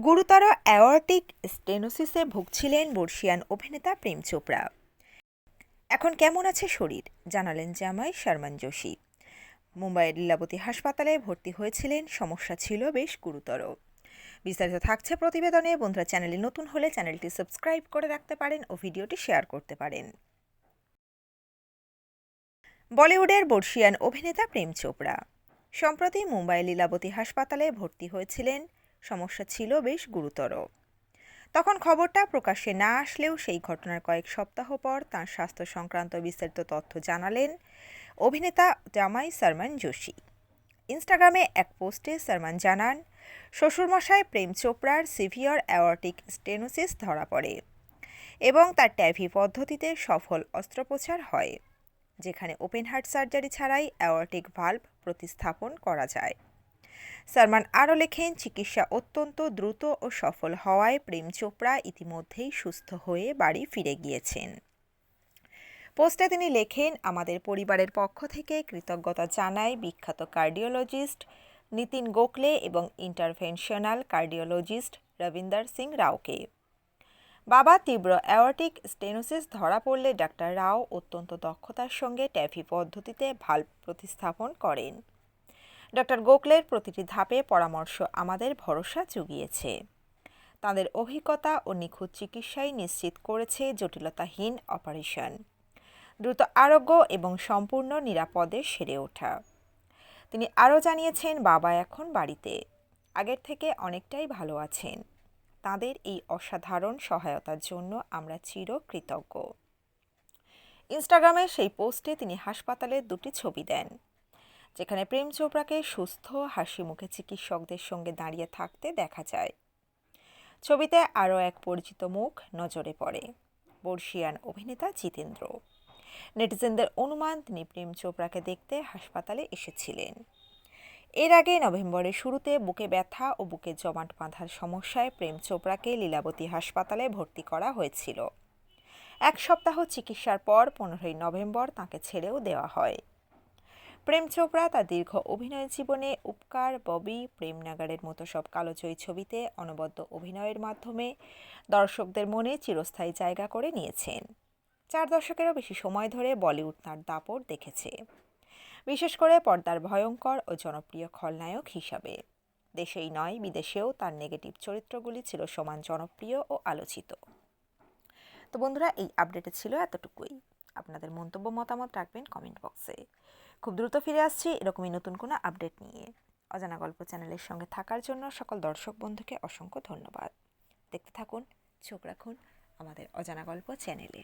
গুরুতর অ্যাওর্টিক স্টেনোসিসে ভুগছিলেন বর্ষিয়ান অভিনেতা প্রেম চোপড়া। এখন কেমন আছে শরীর জানালেন জামাই সালমান জোশী। মুম্বাইয়ের লীলাবতী হাসপাতালে ভর্তি হয়েছিলেন, সমস্যা ছিল বেশ গুরুতর। বিস্তারিত থাকছে প্রতিবেদনে। বন্ধুরা, চ্যানেলে নতুন হলে চ্যানেলটি সাবস্ক্রাইব করে রাখতে পারেন ও ভিডিওটি শেয়ার করতে পারেন। বলিউডের বর্ষিয়ান অভিনেতা প্রেম চোপড়া সম্প্রতি মুম্বাইয়ের লীলাবতী হাসপাতালে ভর্তি হয়েছিলেন, সমস্যা ছিল বেশ গুরুতর। তখন খবরটা প্রকাশ্যে না আসলেও সেই ঘটনার কয়েক সপ্তাহ পর তাঁর স্বাস্থ্য সংক্রান্ত বিস্তারিত তথ্য জানালেন অভিনেতা জামাই সালমান জোশী। ইনস্টাগ্রামে এক পোস্টে সালমান জানান, শ্বশুরমশাই প্রেম চোপড়ার সিভিয়ার অ্যাওর্টিক স্টেনোসিস ধরা পড়ে এবং তার ট্যাভি পদ্ধতিতে সফল অস্ত্রোপচার হয়, যেখানে ওপেন হার্ট সার্জারি ছাড়াই অ্যাওর্টিক ভালভ প্রতিস্থাপন করা যায়। সালমান আরও লেখেন, চিকিৎসা অত্যন্ত দ্রুত ও সফল হওয়ায় প্রেম চোপড়া ইতিমধ্যেই সুস্থ হয়ে বাড়ি ফিরে গিয়েছেন। পোস্টে তিনি লেখেন, আমাদের পরিবারের পক্ষ থেকে কৃতজ্ঞতা জানাই বিখ্যাত কার্ডিওলজিস্ট নিতিন গোখলে এবং ইন্টারভেনশনাল কার্ডিওলজিস্ট রবিন্দর সিং রাওকে। বাবা তীব্র অ্যাওর্টিক স্টেনোসিস ধরা পড়লে ডাক্তার রাও অত্যন্ত দক্ষতার সঙ্গে ট্যাভি পদ্ধতিতে ভালভ প্রতিস্থাপন করেন। ডক্টর গোখলের প্রতিটি ধাপে পরামর্শ আমাদের ভরসা জুগিয়েছে। তাদের অভিজ্ঞতা ও নিখুঁত চিকিৎসাই নিশ্চিত করেছে জটিলতাহীন অপারেশন, দ্রুত আরোগ্য এবং সম্পূর্ণ নিরাপদে সেরে ওঠা। তিনি আরও জানিয়েছেন, বাবা এখন বাড়িতে আগের থেকে অনেকটাই ভালো আছেন। তাদের এই অসাধারণ সহায়তার জন্য আমরা চিরকৃতজ্ঞ। ইনস্টাগ্রামে সেই পোস্টে তিনি হাসপাতালের দুটি ছবি দেন, যেখানে প্রেম চোপড়াকে সুস্থ হাসি মুখে চিকিৎসকদের সঙ্গে দাঁড়িয়ে থাকতে দেখা যায়। ছবিতে আরও এক পরিচিত মুখ নজরে পড়ে, বর্ষিয়ান অভিনেতা জিতেন্দ্র। নেটিজেনদের অনুমান, তিনি প্রেম চোপড়াকে দেখতে হাসপাতালে এসেছিলেন। এর আগে নভেম্বরের শুরুতে বুকে ব্যথা ও বুকে জমাট বাঁধার সমস্যায় প্রেম চোপড়াকে লীলাবতী হাসপাতালে ভর্তি করা হয়েছিল। এক সপ্তাহ চিকিৎসার পর 15ই নভেম্বর তাঁকে ছেড়েও দেওয়া হয়। প্রেম চোপড়া তার দীর্ঘ অভিনয় জীবনে উপকার, ববি, প্রেমনাগারের মতো সব কালোজয়ী ছবিতে অনবদ্য অভিনয়ের মাধ্যমে দর্শকদের মনে চিরস্থায়ী জায়গা করে নিয়েছেন। 4 দশকেরও বেশি সময় ধরে বলিউড তাঁর দাপট দেখেছে, বিশেষ করে পর্দার ভয়ঙ্কর ও জনপ্রিয় খলনায়ক হিসাবে। দেশেই নয়, বিদেশেও তার নেগেটিভ চরিত্রগুলি ছিল সমান জনপ্রিয় ও আলোচিত। তো বন্ধুরা, এই আপডেটে ছিল এতটুকুই। আপনাদের মন্তব্য মতামত রাখবেন কমেন্ট বক্সে। খুব দ্রুত ফিরে আসছি এরকমই নতুন কোনো আপডেট নিয়ে। অজানা গল্প চ্যানেলের সঙ্গে থাকার জন্য সকল দর্শক বন্ধুকে অসংখ্য ধন্যবাদ। দেখতে থাকুন, চোখ রাখুন আমাদের অজানা গল্প চ্যানেলে।